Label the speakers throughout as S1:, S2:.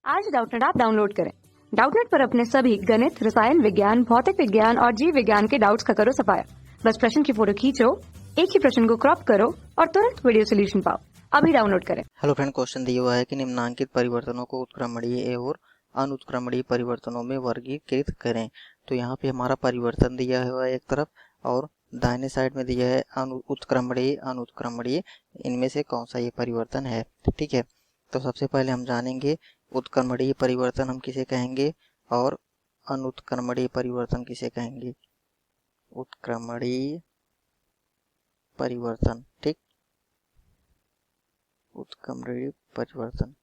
S1: आज Doubtnut app download करें। Doubtnut पर अपने सभी गणित, रसायन विज्ञान, भौतिक विज्ञान और जीव विज्ञान के डाउट्स का करो सफाया। बस प्रश्न की फोटो खींचो, एक ही प्रश्न को क्रॉप करो और तुरंत वीडियो सोल्यूशन पाओ। अभी डाउनलोड करें।
S2: हेलो फ्रेंड, क्वेश्चन दिया हुआ है कि निम्नांकित परिवर्तनों को उत्क्रमणीय और अनुत्क्रमणीय परिवर्तनों में वर्गीकृत करें। तो यहाँ पे हमारा परिवर्तन दिया हुआ है एक तरफ और दाहिने साइड में दिया है उत्क्रमणीय अनुत्क्रमणीय, इनमें से कौन सा ये परिवर्तन है। ठीक है, तो सबसे पहले हम जानेंगे उत्क्रमणीय परिवर्तन हम किसे कहेंगे और अनुत्क्रमणीय परिवर्तन किसे कहेंगे। उत्क्रमणीय परिवर्तन, ठीक, उत्क्रमणीय परिवर्तन।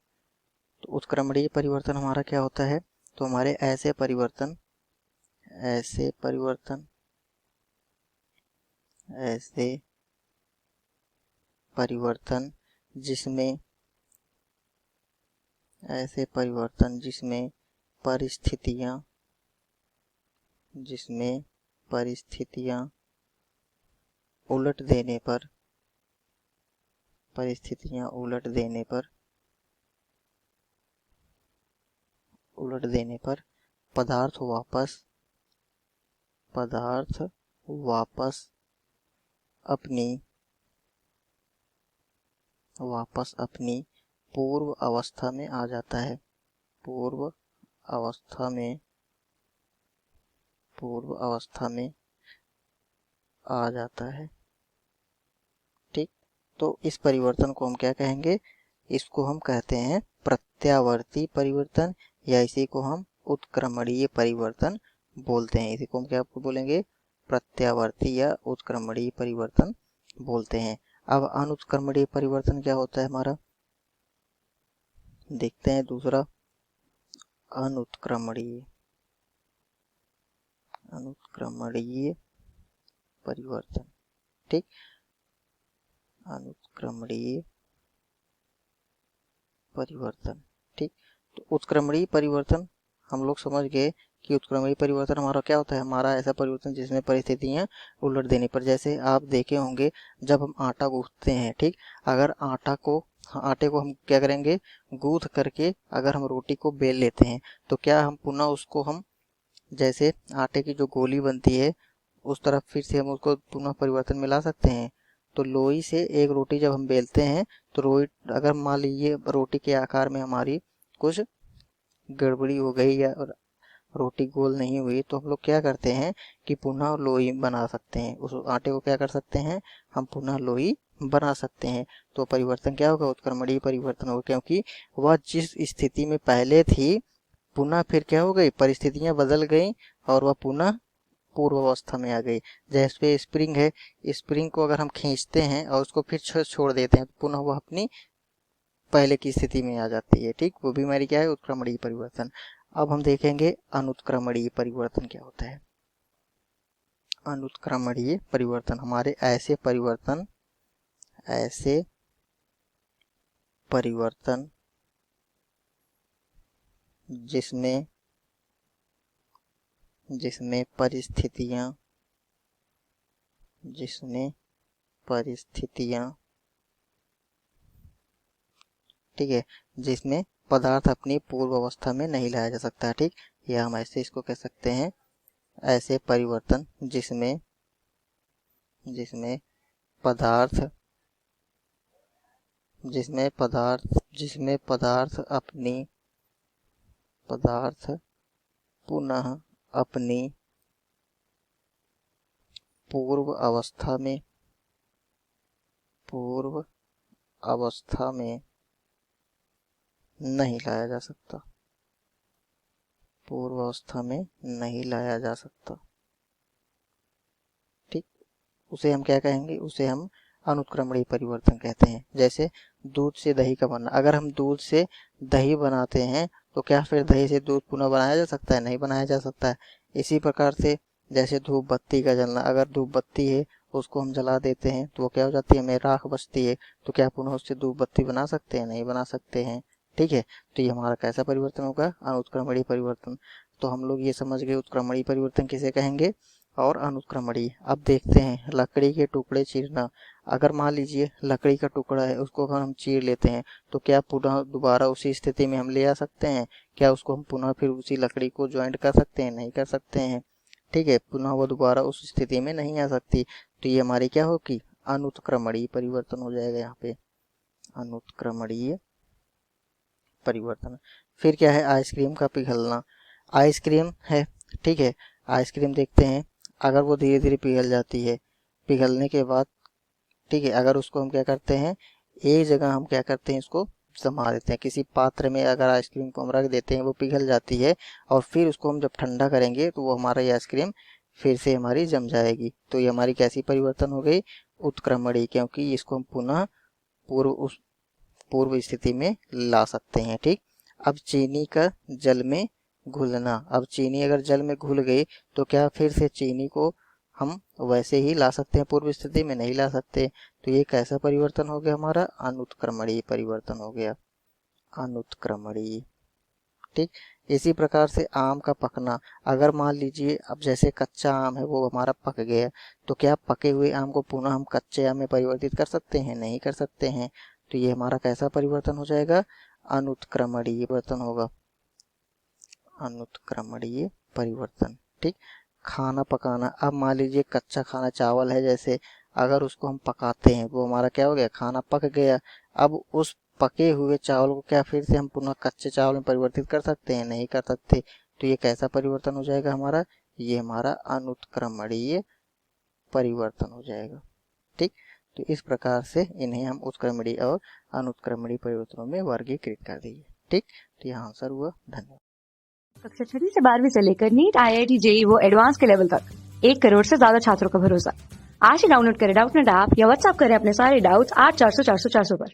S2: तो उत्क्रमणीय परिवर्तन हमारा क्या होता है, तो हमारे ऐसे परिवर्तन जिसमें परिस्थितियां उलट देने पर पदार्थ वापस अपनी पूर्व अवस्था में आ जाता है। पूर्व अवस्था में आ जाता है। ठीक, तो इस परिवर्तन को हम क्या कहेंगे, इसको हम कहते हैं प्रत्यावर्ती परिवर्तन या इसी को हम उत्क्रमणीय परिवर्तन बोलते हैं। इसी को हम क्या बोलेंगे, प्रत्यावर्ती या उत्क्रमणीय परिवर्तन बोलते हैं। अब अनुत्क्रमणीय परिवर्तन क्या होता है हमारा, देखते हैं दूसरा अनुत्क्रमणीय परिवर्तन। ठीक, अनुत्क्रमणीय परिवर्तन। ठीक, तो उत्क्रमणीय परिवर्तन हम लोग समझ गए कि उत्क्रमणीय परिवर्तन हमारा क्या होता है, हमारा ऐसा परिवर्तन जिसमें परिस्थितियां उलट देने पर, जैसे आप देखे होंगे जब हम आटा गूंथते हैं, ठीक, अगर आटे को हम क्या करेंगे, गूंथ करके अगर हम रोटी को बेल लेते हैं तो क्या हम पुनः उसको हम जैसे आटे की जो गोली बनती है उस तरफ फिर से हम उसको पुनः परिवर्तन में ला सकते हैं। तो लोई से एक रोटी जब हम बेलते हैं तो रोटी अगर मान लीजिए रोटी के आकार में हमारी कुछ गड़बड़ी हो गई या रोटी गोल नहीं हुई, तो हम लोग क्या करते हैं कि पुनः लोई बना सकते हैं। उस आटे को क्या कर सकते हैं, हम पुनः लोई बना सकते हैं। तो परिवर्तन क्या होगा, उत्क्रमणीय परिवर्तन होगा, क्योंकि वह जिस स्थिति में पहले थी पुनः फिर क्या हो गई, परिस्थितियां बदल गई और वह पुनः पूर्व अवस्था में आ गई। जैसे स्प्रिंग है, स्प्रिंग को अगर हम खींचते हैं और उसको फिर छोड़ देते हैं तो पुनः वह अपनी पहले की स्थिति में आ जाती है। ठीक, वो भी हमारी क्या है, उत्क्रमणीय परिवर्तन। अब हम देखेंगे अनुत्क्रमणीय परिवर्तन क्या होता है। अनुत्क्रमणीय परिवर्तन हमारे ऐसे परिवर्तन जिसमें परिस्थितियां ठीक है, जिसमें पदार्थ अपनी पूर्व अवस्था में नहीं लाया जा सकता। ठीक, या हम ऐसे इसको कह सकते हैं, ऐसे परिवर्तन जिसमें पदार्थ पुनः अपनी पूर्व अवस्था में नहीं लाया जा सकता। पूर्व अवस्था में नहीं लाया जा सकता। ठीक, उसे हम क्या कहेंगे, उसे हम अनुत्क्रमणीय परिवर्तन कहते हैं। जैसे दूध से दही का बनना, अगर हम दूध से दही बनाते हैं तो क्या फिर दही से दूध पुनः बनाया जा सकता है, नहीं बनाया जा सकता है। इसी प्रकार से जैसे धूप बत्ती का जलना, अगर धूप बत्ती है उसको हम जला देते हैं तो वो क्या हो जाती है, हमें राख बचती है, तो क्या पुनः उससे धूप बत्ती बना सकते हैं, नहीं बना सकते हैं। ठीक है, तो ये हमारा कैसा परिवर्तन होगा, अनुत्क्रमणीय परिवर्तन। तो हम लोग ये समझ गए उत्क्रमणीय परिवर्तन किसे कहेंगे और अनुत्क्रमणीय। अब देखते हैं लकड़ी के टुकड़े चीरना, अगर मान लीजिए लकड़ी का टुकड़ा है, उसको अगर हम चीर लेते हैं तो क्या पुनः दोबारा उसी स्थिति में हम ले आ सकते हैं? क्या उसको हम पुनः फिर उसी लकड़ी को ज्वाइंट कर सकते हैं? नहीं कर सकते हैं। ठीक है, पुनः वो दोबारा उस स्थिति में नहीं आ सकती। तो ये हमारी क्या होगी? अनुत्क्रमणीय परिवर्तन हो जाएगा यहाँ पे, अनुत्क्रमणीय परिवर्तन। फिर क्या है? आइसक्रीम का पिघलना। आइसक्रीम है, ठीक है, आइसक्रीम देखते हैं, अगर वो धीरे धीरे पिघल जाती है, पिघलने के बाद, ठीक है, अगर उसको हम क्या करते हैं, एक जगह हम क्या करते हैं, इसको जमा देते हैं किसी पात्र में। अगर आइसक्रीम को हम रख देते हैं, वो पिघल जाती है और फिर उसको हम जब ठंडा करेंगे तो वो हमारा ये आइसक्रीम फिर से हमारी जम जाएगी। तो ये हमारी कैसी परिवर्तन हो गई? उत्क्रमणीय, क्योंकि इसको हम पुनः पूर्व स्थिति में ला सकते हैं। ठीक, अब चीनी का जल में घुलना। अब चीनी अगर जल में घुल गई तो क्या फिर से चीनी को हम वैसे ही ला सकते हैं? पूर्व स्थिति में नहीं ला सकते। तो ये कैसा परिवर्तन हो गया? हमारा अनुत्क्रमणीय परिवर्तन हो गया, अनुत्क्रमणीय। ठीक, इसी प्रकार से आम का पकना। अगर मान लीजिए अब जैसे कच्चा आम है वो हमारा पक गया, तो क्या पके हुए आम को पुनः हम कच्चे आम में परिवर्तित कर सकते हैं? नहीं कर सकते हैं। तो ये हमारा कैसा परिवर्तन हो जाएगा? अनुत्क्रमणीय परिवर्तन होगा, अनुत्क्रमणीय परिवर्तन। ठीक, खाना पकाना। अब मान लीजिए कच्चा खाना चावल है जैसे, अगर उसको हम पकाते हैं वो हमारा क्या हो गया? खाना पक गया। अब उस पके हुए चावल को क्या फिर से हम पुनः कच्चे चावल में परिवर्तित कर सकते हैं? नहीं कर सकते। तो ये कैसा परिवर्तन हो जाएगा हमारा? ये हमारा अनुत्क्रमणीय परिवर्तन हो जाएगा। ठीक, तो इस प्रकार से इन्हें हम उत्क्रमणीय और अनुत्क्रमणीय परिवर्तनों में वर्गीकृत कर दिए। ठीक, तो यह आंसर हुआ। धन्यवाद।
S1: कक्षा 6 से 12वीं से लेकर नीट, IIT, JEE वो एडवांस के लेवल तक 1 करोड़ से ज्यादा छात्रों का भरोसा। आज ही डाउनलोड करें डाउटनेट ऐप या व्हाट्सएप करें अपने सारे डाउट्स 8400 400 400 पर।